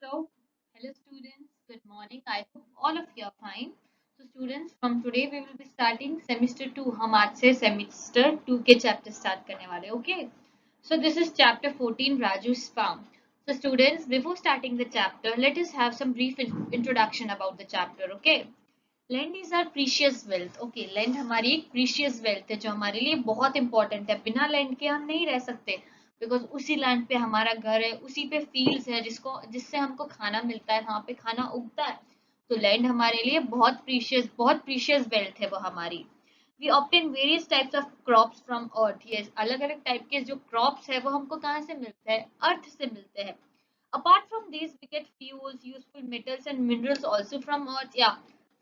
So, hello students, good morning. I hope all of you are fine. So students, from today we will be starting semester 2. हम आज से semester 2 के chapter start करने वाले हैं, okay? So this is chapter 14, Raju's farm. So students, before starting the chapter, let us have some brief introduction about the chapter, okay? Land is our precious wealth. Okay, land हमारी एक precious wealth है जो हमारे लिए बहुत important है. बिना land के हम नहीं रह सकते बिकॉज उसी लैंड पे हमारा घर है, उसी पे फील्ड्स है जिससे हमको खाना मिलता है, वहां पे खाना उगता है. तो लैंड हमारे लिए बहुत प्रीशियस वेल्थ है वो हमारी. We obtain various types of crops from earth. Yes, अलग अलग टाइप के जो क्रॉप्स है वो हमको कहाँ से मिलते हैं? अर्थ से मिलते हैं. Apart from these, we get fuels, useful metals and minerals also from earth. या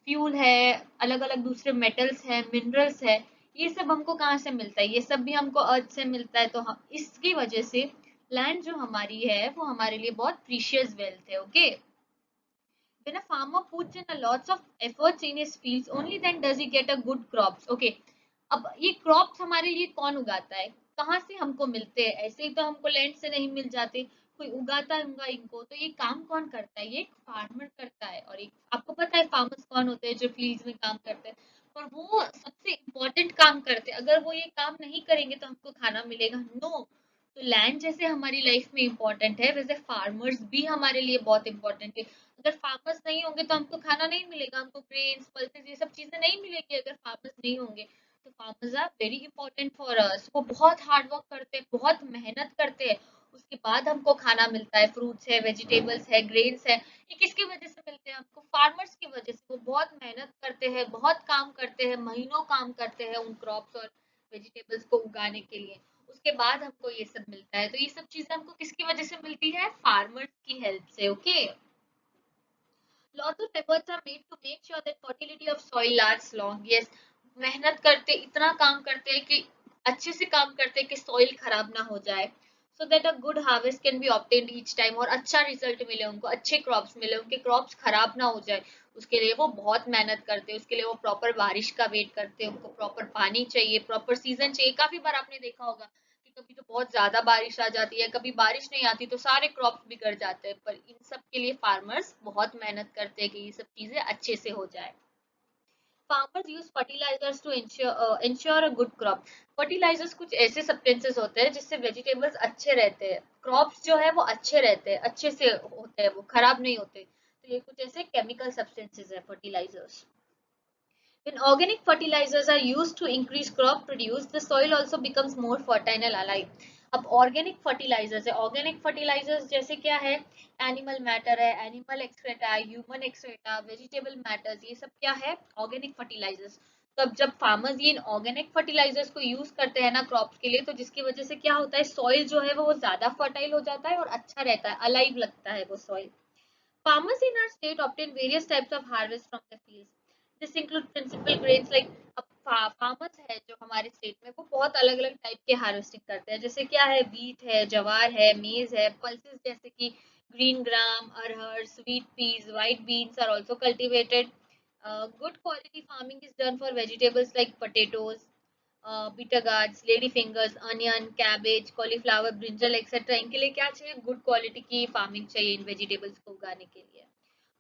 फ्यूल है, अलग अलग दूसरे मेटल्स है, मिनरल्स है, ये सब हमको कहाँ से मिलता है? ये सब भी हमको अर्थ से मिलता है. तो हम इसकी वजह से लैंड जो हमारी है वो हमारे लिए बहुत प्रीशियस वेल्थ है. Okay, when a farmer puts in a lots of efforts in his fields, only then does he get a good crops. Okay, अब ये क्रॉप्स हमारे लिए कौन उगाता है? कहाँ से हमको मिलते हैं? ऐसे ही तो हमको लैंड से नहीं मिल जाते, कोई उगाता होगा इनको. तो ये काम कौन करता है? ये एक फार्मर करता है. और एक आपको पता है फार्मर्स कौन होते हैं जो फील्ड्स में काम करते हैं, और वो सबसे इम्पोर्टेंट काम करते हैं. अगर वो ये काम नहीं करेंगे तो हमको खाना मिलेगा? नो. तो लैंड जैसे हमारी लाइफ में इम्पोर्टेंट है, वैसे फार्मर्स भी हमारे लिए बहुत इंपॉर्टेंट है. अगर फार्मर्स नहीं होंगे तो हमको खाना नहीं मिलेगा, हमको ग्रेन्स पल्सेस ये सब चीजें नहीं मिलेगी अगर फार्मर्स नहीं होंगे. तो farmers are very important for us. वो बहुत हार्ड वर्क करते हैं, बहुत मेहनत करते हैं, उसके बाद हमको खाना मिलता है. फ्रूट्स है, वेजिटेबल्स है, ग्रेन्स है, ये किसकी वजह से मिलते हैं हमको? फार्मर्स की वजह से. वो बहुत मेहनत करते हैं, बहुत काम करते हैं, महीनों काम करते हैं उन क्रॉप्स और वेजिटेबल्स को उगाने के लिए. उसके बाद हमको ये सब मिलता है. तो ये सब चीजें हमको किसकी वजह से मिलती है? फार्मर्स की हेल्प से. Okay, lots of efforts are made to make sure that fertility of soil lasts long. Yes, मेहनत करते, इतना काम करते हैं कि अच्छे से काम करते हैं कि सॉइल खराब ना हो जाए, so that a good harvest can be obtained each time. और अच्छा रिजल्ट मिले उनको, अच्छे क्रॉप्स मिले, उनके क्रॉप्स खराब ना हो जाए, उसके लिए वो बहुत मेहनत करते हैं. उसके लिए वो प्रॉपर बारिश का वेट करते हैं, उनको प्रॉपर पानी चाहिए, प्रॉपर सीजन चाहिए. काफी बार आपने देखा होगा कि कभी तो बहुत ज्यादा बारिश आ जाती है, कभी बारिश नहीं आती, तो सारे क्रॉप्स बिगड़ जाते हैं. पर इन सब के लिए फार्मर्स बहुत मेहनत करते हैं कि ये सब चीजें अच्छे से हो जाए. Farmers use fertilisers to ensure a good crop. Fertilisers कुछ ऐसे सब्सटेंसेस होते हैं जिससे वेजिटेबल्स अच्छे रहते हैं, क्रॉप्स जो है वो अच्छे रहते हैं, अच्छे से होते हैं, वो खराब नहीं होते. तो ये कुछ ऐसे केमिकल सब्सटेंसेस है fertilisers. When organic fertilizers are used to increase crop produce, the soil also becomes more fertile and alive. अब ऑर्गेनिक फर्टिलाइजर्स है, ऑर्गेनिक फर्टिलाइजर्स जैसे क्या है? एनिमल मैटर है, एनिमल एक्सक्रेटा है, ह्यूमन एक्सक्रेटा, वेजिटेबल मैटर्स, ये सब क्या है? Organic fertilisers. तो अब जब फार्मर्स ये ऑर्गेनिक फर्टिलाइजर्स को यूज करते हैं ना क्रॉप्स के लिए, तो जिसकी वजह से क्या होता है? सॉइल जो है वो ज्यादा फर्टाइल हो जाता है और अच्छा रहता है, अलाइव लगता है वो soil. Farmers in our state obtain various types of harvest from the fields. This include principal grains like farmers है जो हमारे स्टेट में, वो बहुत अलग अलग टाइप के हार्वेस्टिंग करते हैं. जैसे क्या है? व्हीट है, जवार है, मेज है, पल्सेस जैसे कि green gram, arhar, sweet peas, white beans are also cultivated. Good quality farming is done for vegetables like potatoes, bitter gourds, lady fingers, onion, cabbage, cauliflower, brinjal etc. इनके लिए क्या चाहिए? गुड क्वालिटी की फार्मिंग चाहिए इन vegetables को उगाने के लिए.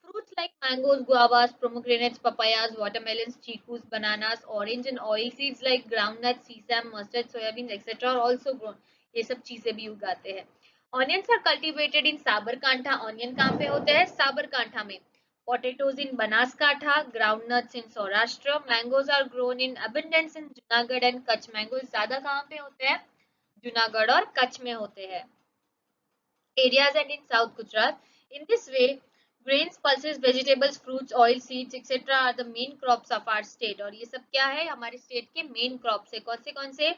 Fruits like mangoes, guavas, pomegranates, papayas, watermelons, chicus, bananas, orange and oil seeds like groundnuts, sesame, mustard, soybeans etc. are also grown. ये सब चीजें भी उगाते हैं. Onions are cultivated in Sabarkantha. Onion कहाँ पे होते हैं? साबरकांठा में. Potatoes in Banaskantha, groundnuts in Saurashtra. Mangoes are grown in abundance in Junagadh and Kutch. Mangoes ज्यादा कहाँ पे होते हैं? जूनागढ़ और कच्छ में होते हैं. Areas and in South Gujarat. In this way, grains, pulses, vegetables, fruits, oil, seeds, etc. are the main crops of our state. और ये सब क्या है? हमारे स्टेट के मेन क्रॉप्स है. कौन से?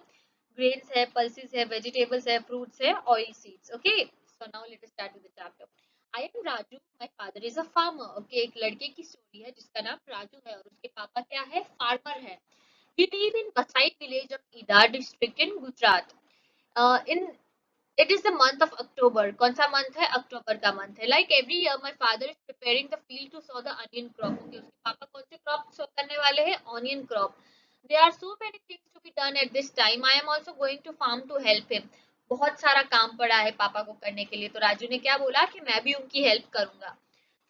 ग्रेन्स है, पल्सेस है, वेजिटेबल्स है, फ्रूट्स है, oil seeds. Okay, so now let us start with the chapter. I am Raju, my father is a farmer. Okay, एक लड़के की स्टोरी है जिसका नाम राजू है और उसके पापा क्या है? फार्मर है. वी लिव इन बसाइट village of Idar district in Gujarat. In It is the month of October. कौन सा मंथ है? अक्टूबर का मंथ है. Like every year, my father is preparing the field to sow the onion crop. Okay, उसके पापा कौन से क्रॉप सो करने वाले हैं? Onion crop. There are so many things to be done at this time. I am also going to farm to help him. बहुत सारा काम पड़ा है पापा को करने के लिए, तो राजू ने क्या बोला कि मैं भी उनकी हेल्प करूंगा।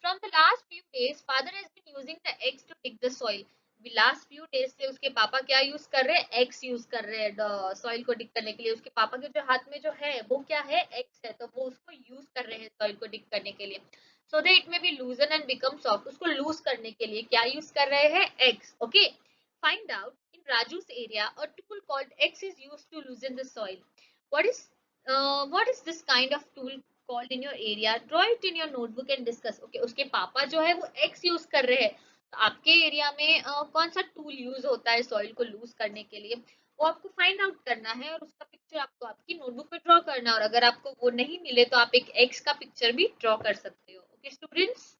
From the last few days father has been using the eggs to dig the soil. Last few days से उसके पापा क्या यूज कर रहे हैं, एग्स यूज कर रहे हैं सॉइल को डिग करने के लिए। उसके पापा के जो हाथ में जो है वो क्या है, एग्स है, तो वो उसको यूज कर रहे हैं सॉइल को डिग करने के लिए, so that it may be लूजन and become soft. उसको लूज करने के लिए क्या यूज कर रहे हैं, eggs. Okay, find out in Raju's area a tool called X is used to loosen the soil. What is this kind of tool called in your area? Draw it in your notebook and discuss. Okay, उसके पापा जो है वो X use कर रहे हैं, तो आपके एरिया में कौन सा टूल यूज होता है सॉइल को लूज करने के लिए, वो आपको फाइंड आउट करना है और उसका पिक्चर आपको आपकी नोटबुक पे ड्रॉ करना है। और अगर आपको वो नहीं मिले तो आप एक एक्स का पिक्चर भी ड्रॉ कर सकते हो। Okay students,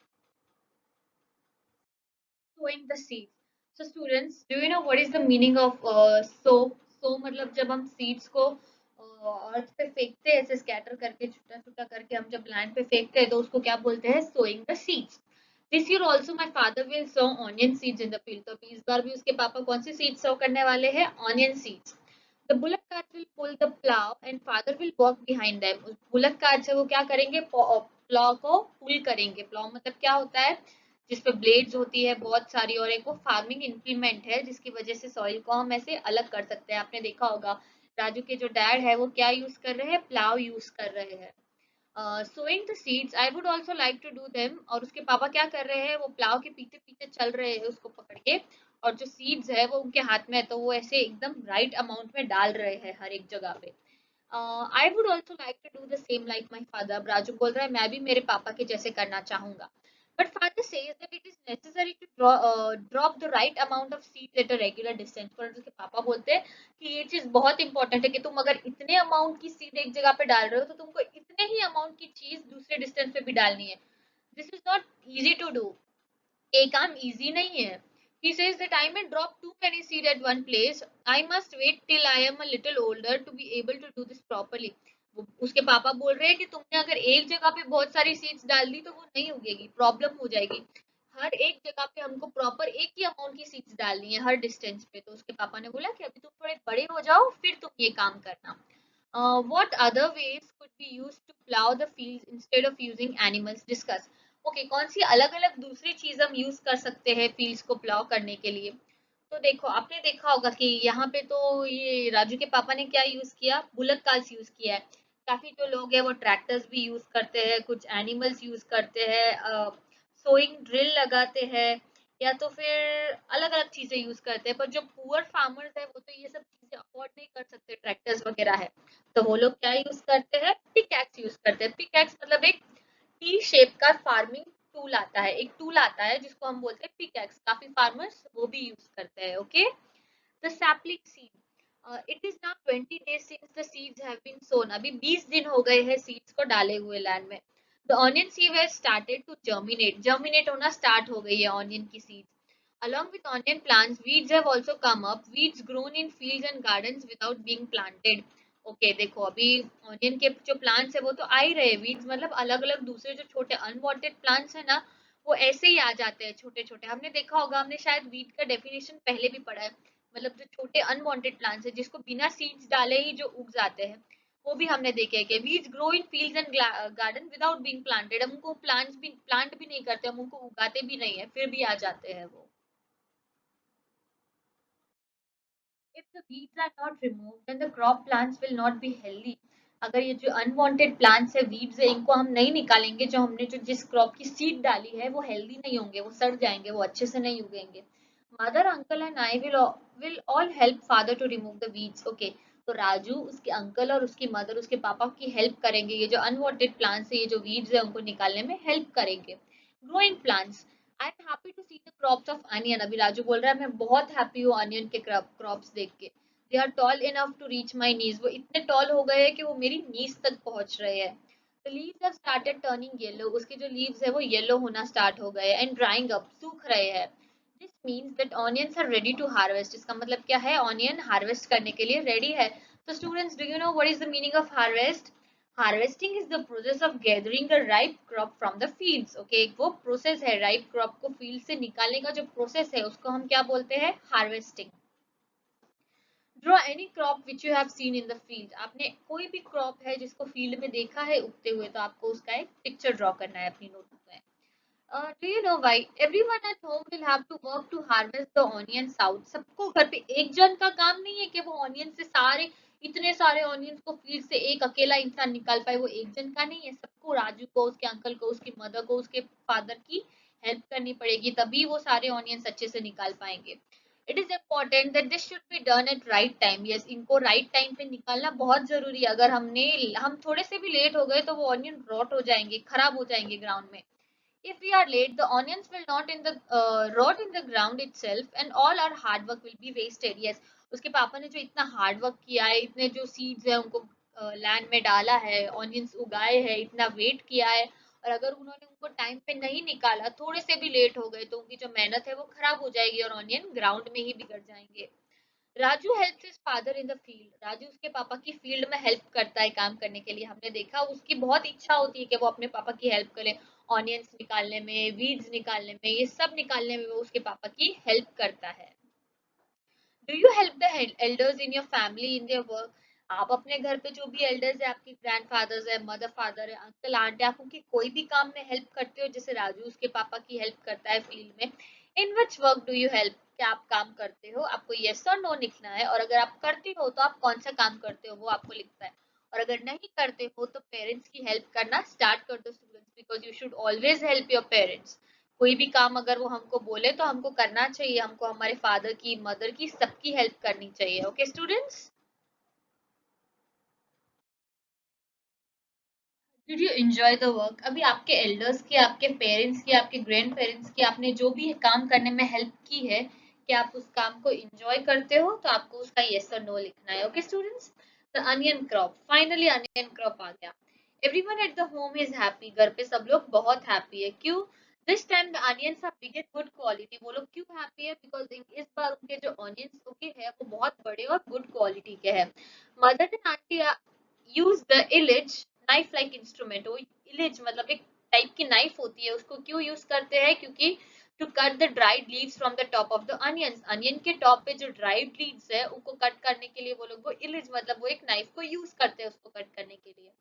sowing the seeds. So students, do you know what is the meaning of sow? Sow मतलब जब हम seeds को अर्थ पे फेंकते हैं, ऐसे स्कैटर करके छोटा छोटा करके हम जब लैंड पे फेंकते हैं तो उसको क्या बोलते हैं, sowing the seeds. This year also my father will sow onion seeds in the field. तो इस बार भी उसके पापा कौन सी seeds sow करने वाले हैं, onion seeds. The bullock cart will pull the plow and father will walk behind them. उस bullock cart से वो क्या करेंगे, प्लाव को पुल करेंगे। प्लाव मतलब क्या होता है, जिसपे ब्लेड्स होती है बहुत सारी, और एक वो फार्मिंग इम्प्लीमेंट है जिसकी वजह से सॉइल को हम ऐसे अलग कर सकते हैं। आपने देखा होगा राजू के जो डैड है वो क्या यूज कर रहे हैं, प्लाव यूज कर रहे हैं। Sowing the seeds I would also like to do them. और उसके पापा क्या कर रहे हैं, वो प्लाव के पीछे पीछे चल रहे हैं उसको पकड़ के, और जो सीड्स है वो उनके हाथ में है, तो वो ऐसे एकदम राइट अमाउंट में डाल रहे हैं हर एक जगह पे। I would also like to do the same like my father. अब राजू बोल रहा है मैं भी मेरे पापा के जैसे करना चाहूंगा। But father says that it is necessary to drop the right amount of seeds at a regular distance. पर उसके पापा बोलते हैं कि ये चीज बहुत इंपॉर्टेंट है कि तुम अगर इतने अमाउंट की सीड एक जगह पे डाल रहे हो तो तुमको इतने ही अमाउंट की चीज दूसरे डिस्टेंस पे भी डालनी है। This is not easy to do, ये काम इजी नहीं है। He says that I may drop too many seed at one place. I must wait till I am a little older to be able to do this properly. उसके पापा बोल रहे हैं कि तुमने अगर एक जगह पे बहुत सारी सीड्स डाल दी तो वो नहीं उगेगी, प्रॉब्लम हो जाएगी। हर एक जगह पे हमको प्रॉपर एक ही अमाउंट की सीड्स डालनी है हर डिस्टेंस पे। तो उसके पापा ने बोला कि अभी तुम थोड़े बड़े हो जाओ फिर तुम ये काम करना। What other ways could be used to plow the fields instead of using animals? Discuss. Okay, कौन सी अलग अलग दूसरी चीज हम यूज कर सकते हैं फील्ड्स को प्लाव करने के लिए। तो देखो आपने देखा होगा कि यहाँ पे तो ये राजू के पापा ने क्या यूज किया, बुलेट कार्स यूज किया है। काफी जो लोग हैं वो ट्रैक्टर्स भी यूज करते हैं, कुछ एनिमल्स यूज करते हैं, सोइंग ड्रिल लगाते हैं, या तो फिर अलग अलग चीजें यूज करते हैं। पर जो पुअर फार्मर्स है वो तो ये सब चीजें अफोर्ड नहीं कर सकते, ट्रैक्टर्स वगैरह है, तो वो लोग क्या यूज करते हैं, पिकैक्स यूज करते हैं। पिकैक्स मतलब एक टी शेप का फार्मिंग टूल आता है, एक टूल आता है जिसको हम बोलते हैं पिकैक्स। काफी फार्मर्स वो भी यूज करते हैं। Okay, the sapling seed, it is now 20 days since the seeds have been sown. अभी 20 दिन हो गए हैं सीड्स को डाले हुए लैंड में। The onion seed has started to germinate होना स्टार्ट हो गई है ऑनियन की seeds. Along with onion plants, weeds have also come up. Weeds grown in fields and gardens without being planted. Okay देखो अभी ऑनियन के जो प्लांट्स है वो तो आ ही रहे, वीड्स मतलब अलग अलग दूसरे जो छोटे अनवांटेड प्लांट्स है ना, वो ऐसे ही आ जाते हैं छोटे छोटे। हमने देखा होगा, हमने शायद वीड का डेफिनेशन पहले भी पढ़ा है, मतलब जो छोटे अनवांटेड प्लांट्स है जिसको बिना सीड्स डाले ही जो उग जाते हैं, वो भी हमने देखे हैं कि weeds grow in fields and garden without being planted. हम उनको प्लांट भी नहीं करते, हम उनको उगाते भी नहीं है, फिर भी आ जाते हैं वो। If the weeds are not removed, then the crop plants will not be healthy. अगर ये जो अनवांटेड प्लांट्स है, वीड्स है, इनको हम नहीं निकालेंगे, जो हमने जो जिस क्रॉप की सीड डाली है वो हेल्दी नहीं होंगे, वो सड़ जाएंगे, वो अच्छे से नहीं उगेंगे। Mother uncle and I will all help father to remove the weeds. Okay, तो राजू उसके अंकल और उसकी मदर उसके पापा की हेल्प करेंगे, ये जो अनवांटेड प्लांट्स है, ये जो वीड्स है, उनको निकालने में हेल्प करेंगे। Growing plants, I am happy to see the crops of onion. अभी राजू बोल रहा है मैं बहुत हैप्पी हूँ अनियन के क्रॉप्स देख के। They are tall enough to reach my knees, वो इतने टॉल हो गए हैं कि वो मेरी नीज तक पहुंच रहे हैं। The leaves have started turning yellow, उसके जो लीव्स है वो येलो होना स्टार्ट हो गए एंड ड्राइंग अप, सूख रहे हैं। This means that onions are ready to harvest. इसका मतलब क्या है, ऑनियन हार्वेस्ट करने के लिए रेडी है। तो students, do you know what is the meaning of harvest? Harvesting is the process of gathering a ripe crop from the fields. Okay, एक वो प्रोसेस है, राइप क्रॉप को फील्ड से निकालने का जो प्रोसेस है उसको हम क्या बोलते हैं, harvesting. Draw any crop which you have seen in the field, आपने कोई भी क्रॉप है जिसको फील्ड में देखा है उगते हुए, तो आपको उसका एक पिक्चर ड्रॉ करना है अपनी नोटबुक में। Do you know why everyone at home will have to work to harvest the onions out? सबको घर पे एक जन का काम नहीं है कि वो ऑनियन से सारे इतने सारे ऑनियंस को फील्ड से एक अकेला इंसान निकाल पाए, वो एक जन का नहीं है। सबको, राजू को, उसके अंकल को, उसकी मदर को, उसके फादर की हेल्प करनी पड़ेगी, तभी वो सारे ऑनियंस अच्छे से निकाल पाएंगे। It is important that this should be done at right time. Yes, इनको राइट टाइम पे निकालना बहुत जरूरी है। अगर हम थोड़े से भी लेट हो गए तो वो ऑनियन रॉट हो जाएंगे, खराब हो जाएंगे ग्राउंड में। If we are late, the onions will not in the rot in the ground itself, and all our hard work will be wasted. Yes, उसके पापा ने जो इतना हार्ड वर्क किया है, इतने जो सीड्स है उनको लैंड में डाला है, ऑनियंस उगाए हैं, इतना वेट किया है, और अगर उन्होंने उनको टाइम पे नहीं निकाला, थोड़े से भी लेट हो गए, तो उनकी जो मेहनत है वो खराब हो जाएगी और ऑनियन ग्राउंड में ही बिगड़ जाएंगे। Raju helps his father in the field, Raju उसके पापा की फील्ड में हेल्प करता है काम करने के लिए। हमने देखा उसकी बहुत इच्छा होती है कि वो अपने पापा की हेल्प करे, ऑनियंस निकालने में, वीड्स निकालने में, ये सब निकालने में वो उसके पापा की हेल्प करता है। Do you help the elders in your family in their work, आप अपने घर पे जो भी एल्डर्स है, आपके ग्रैंड फादर्स है, मदर फादर है, अंकल आंटी, आप उनकी कोई भी काम में हेल्प करते हो, जैसे राजू उसके पापा की हेल्प करता है फील्ड में। In which work do you help, क्या आप काम करते हो, आपको येस और नो लिखना है, और अगर आप करते हो तो आप कौन सा काम करते हो वो आपको लिखना है, और अगर नहीं करते हो तो पेरेंट्स की हेल्प करना स्टार्ट कर दो students, because you should always help your parents. कोई भी काम अगर वो हमको बोले तो हमको करना चाहिए, हमको हमारे फादर की, मदर की, सबकी हेल्प करनी चाहिए। Okay students, did you enjoy the work, अभी आपके एल्डर्स की, आपके पेरेंट्स की, आपके ग्रैंड पेरेंट्स की आपने जो भी काम करने में हेल्प की है, कि आप उस काम को एंजॉय करते हो, तो आपको उसका यस और नो लिखना है। Okay students, the onion crop, finally onion crop आ गया। Everyone at the home is happy, घर पे सब लोग बहुत हैप्पी है, क्यों? This time the onions are big and good quality, वो लोग क्यों हैप्पी है? बिकॉज इस बार उनके जो ऑनियंस उगे हैं वो बहुत बड़े और गुड क्वालिटी के हैं। Mother and aunty use the इलिज नाइफ लाइक इंस्ट्रूमेंट, वो इलिज मतलब एक टाइप की नाइफ होती है, उसको क्यों यूज करते हैं? क्योंकि to cut the dried leaves from the top of the onions, onion के टॉप पे जो ड्राइड लीव्स है उनको कट करने के लिए वो लोग वो इलिज मतलब वो एक नाइफ को यूज करते हैं उसको कट करने के लिए।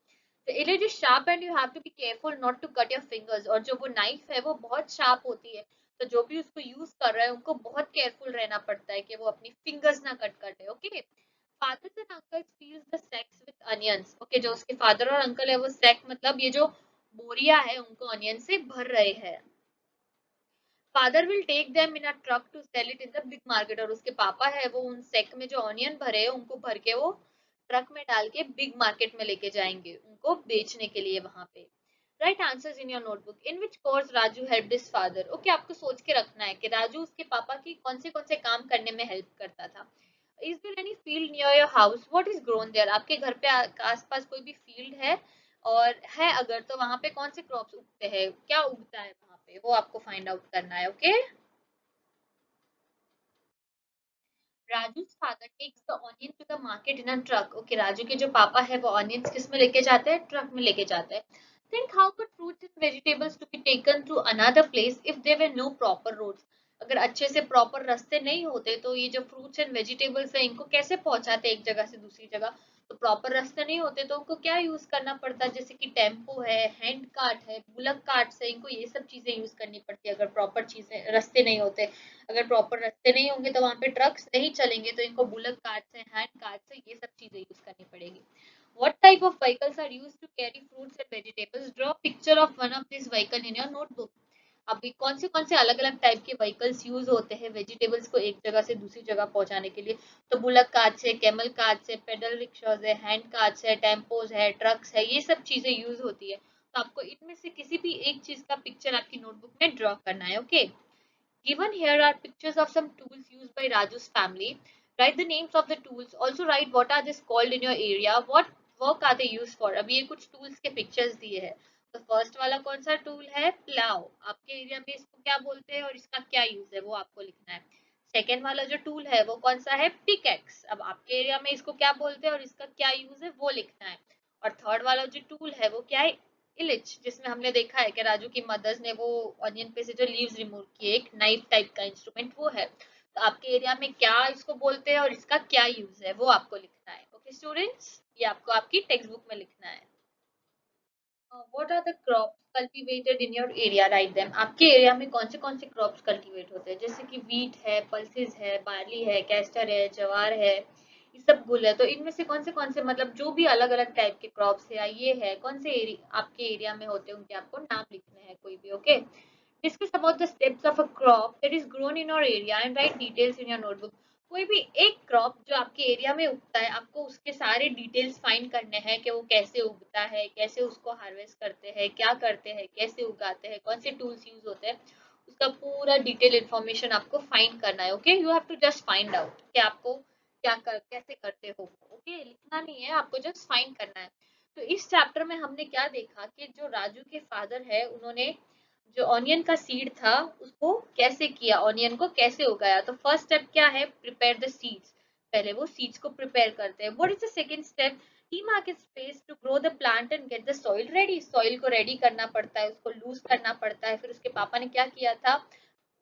The edge is sharp and you have to be careful not to cut your fingers, और जो वो नाइफ है वो बहुत शार्प होती है, तो जो भी उसको यूज कर रहा है उनको बहुत केयरफुल रहना पड़ता है कि वो अपनी फिंगर्स ना कट कर दे। Okay, fathers and uncles feels the sacks with onions, okay, जो उसके फादर और अंकल है वो सैक मतलब ये जो बोरिया है उनको अनियन से भर रहे हैं। Father will take them in a truck to sell it in the big market, और उसके पापा है वो उन सेक में जो ऑनियन भरे हैं उनको भर के वो ट्रक में डाल के बिग मार्केट में लेके जाएंगे उनको बेचने के लिए वहां पे। Right answers in your notebook, in which course Raju help his father, okay, आपको सोच के रखना है कि राजू उसके पापा की कौन से काम करने में हेल्प करता था। Is there any field near your house, what is grown there, आपके घर पे आसपास कोई भी फील्ड है, और है अगर तो वहां पे कौन से क्रॉप्स उगते हैं, क्या उगता है वहां पे, वो आपको फाइंड आउट करना है। Okay, Raju's father takes the onion to the market in a truck, okay, Raju के जो पापा है वो ऑनियंस किस में लेके जाते हैं? ट्रक में लेके जाते हैं। Think how could fruits and vegetables to be taken to another place if there were no proper roads, अगर अच्छे से प्रॉपर रास्ते नहीं होते तो ये जो फ्रूट्स एंड वेजिटेबल्स है इनको कैसे पहुंचाते एक जगह से दूसरी जगह? तो प्रॉपर रास्ते नहीं होते तो उनको क्या यूज करना पड़ता है? जैसे कि टेम्पो है, हैंड कार्ट है, बुलक कार्ट है, इनको ये सब चीजें यूज करनी पड़ती है अगर प्रॉपर चीजें रास्ते नहीं होते। अगर प्रॉपर रास्ते नहीं होंगे तो वहां पे ट्रक्स नहीं चलेंगे, तो इनको बुलक कार्ट्स है, हैंड कार्ट्स है, ये सब चीजें यूज करनी पड़ेगी। What type of vehicles are used to carry fruits and vegetables? Draw a picture of one of these vehicle in your notebook. अभी कौन से अलग अलग टाइप के व्हीकल्स यूज होते हैं वेजिटेबल्स को एक जगह से दूसरी जगह पहुंचाने के लिए? तो बुलक कार्ट्स है, कैमल कार्ट्स है, पेडल रिक्शाज है, हैंड कार्ट्स है, टेम्पोज है, ट्रक्स है, ये सब चीजें यूज होती है। तो आपको इनमें से किसी भी एक चीज का पिक्चर आपकी नोटबुक में ड्रॉ करना है। Okay, given here are pictures of some tools used by Raju's family. Write the names of the tools. Also write what are this called in your area. What work are they used for? अभी ये कुछ tools के pictures दिए हैं। तो first वाला कौन सा टूल है? प्लाव, आपके एरिया में इसको क्या बोलते हैं और इसका क्या यूज है वो आपको लिखना है। सेकेंड वाला जो टूल है वो कौन सा है? पिकैक्स, अब आपके एरिया में इसको क्या बोलते हैं और इसका क्या यूज है वो लिखना है। और थर्ड वाला जो टूल है वो क्या है? इलिच, जिसमें हमने देखा है कि राजू की मदर्स ने वो ऑनियन पे से जो लीव्स रिमूव किए, एक नाइफ टाइप का इंस्ट्रूमेंट वो है। तो आपके एरिया में क्या इसको बोलते हैं और इसका क्या यूज है वो आपको लिखना है। ओके स्टूडेंट्स, ये आपको आपकी टेक्स्ट बुक में लिखना है। What are the crops cultivated in your area, write them. आपके एरिया में कौन से क्रॉप्स कल्टीवेट होते हैं, जैसे कि वीट है, पल्सेस है, बार्ली है, कैस्टर है, जवार है, ये सब गुल है। तो इनमें से कौन से मतलब जो भी अलग अलग टाइप के क्रॉप्स है या ये है, कौन से एरिया आपके एरिया में होते हैं उनके आपको नाम लिखने हैं कोई भी। Okay, discuss about the steps of a crop that is grown in your area and write details in your notebook। कोई भी एक क्रॉप जो आपके एरिया में उगता है, आपको उसके सारे डिटेल्स फाइंड करने हैं कि वो कैसे उगता है, कैसे उसको हार्वेस्ट करते हैं, क्या करते हैं, कैसे उगाते हैं, कौन से टूल्स यूज होते हैं, उसका पूरा डिटेल इंफॉर्मेशन आपको फाइंड करना है। Okay, you have to just find out कि आपको कैसे करते हो। ओके, लिखना नहीं है, आपको जस्ट फाइंड करना है। तो इस चैप्टर में हमने क्या देखा कि जो राजू के फादर है उन्होंने जो ऑनियन का सीड था उसको कैसे किया, ऑनियन को कैसे उगाया। तो फर्स्ट स्टेप क्या है, प्रिपेयर द सीड्स। पहले वो सीड्स को प्रिपेयर करते हैं। What is the second step, demark space to grow the plant and get the soil ready. Soil को रेडी करना पड़ता है, उसको लूज करना पड़ता है। फिर उसके पापा ने क्या किया था,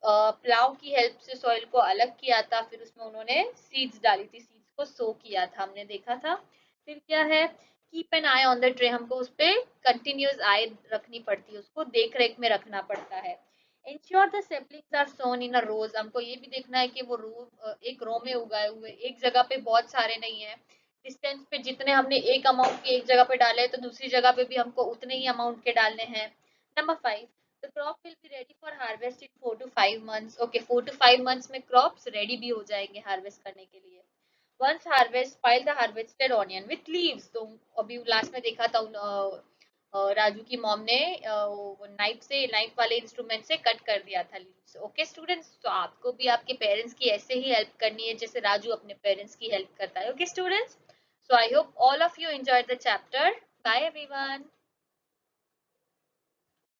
प्लाव की हेल्प से सॉइल को अलग किया था, फिर उसमें उन्होंने सीड्स डाली थी, सीड्स को सो किया था, हमने देखा था। फिर क्या है, keep an I on the tray, हमको उस पर कंटिन्यूस आई रखनी पड़ती है, उसको देख रेख में रखना पड़ता है। इंश्योर द सेपलिंग्स आर सोन इन अ रोज, हमको ये भी देखना है कि वो रो एक रो में उगाए हुए, एक जगह पे बहुत सारे नहीं है। डिस्टेंस पे जितने हमने एक अमाउंट के एक जगह पे डाले तो दूसरी जगह पे भी हमको उतने ही अमाउंट के डालने हैं। Number 5, the crop will be ready for harvest in 4 to 5 months। Okay, 4 to 5 months में क्रॉप्स रेडी भी हो जाएंगे हार्वेस्ट करने के लिए। Once harvest file the harvested onion with leaves. तो अभी लास्ट में देखा था राजू की मॉम ने नाइफ वाले इंस्ट्रूमेंट से कट कर दिया था लीव्स। ओके स्टूडेंट्स, तो आपको भी आपके पेरेंट्स की ऐसे ही हेल्प करनी है जैसे राजू अपने पेरेंट्स की हेल्प करता है। Okay students, so I hope all of you enjoyed the chapter. Bye everyone.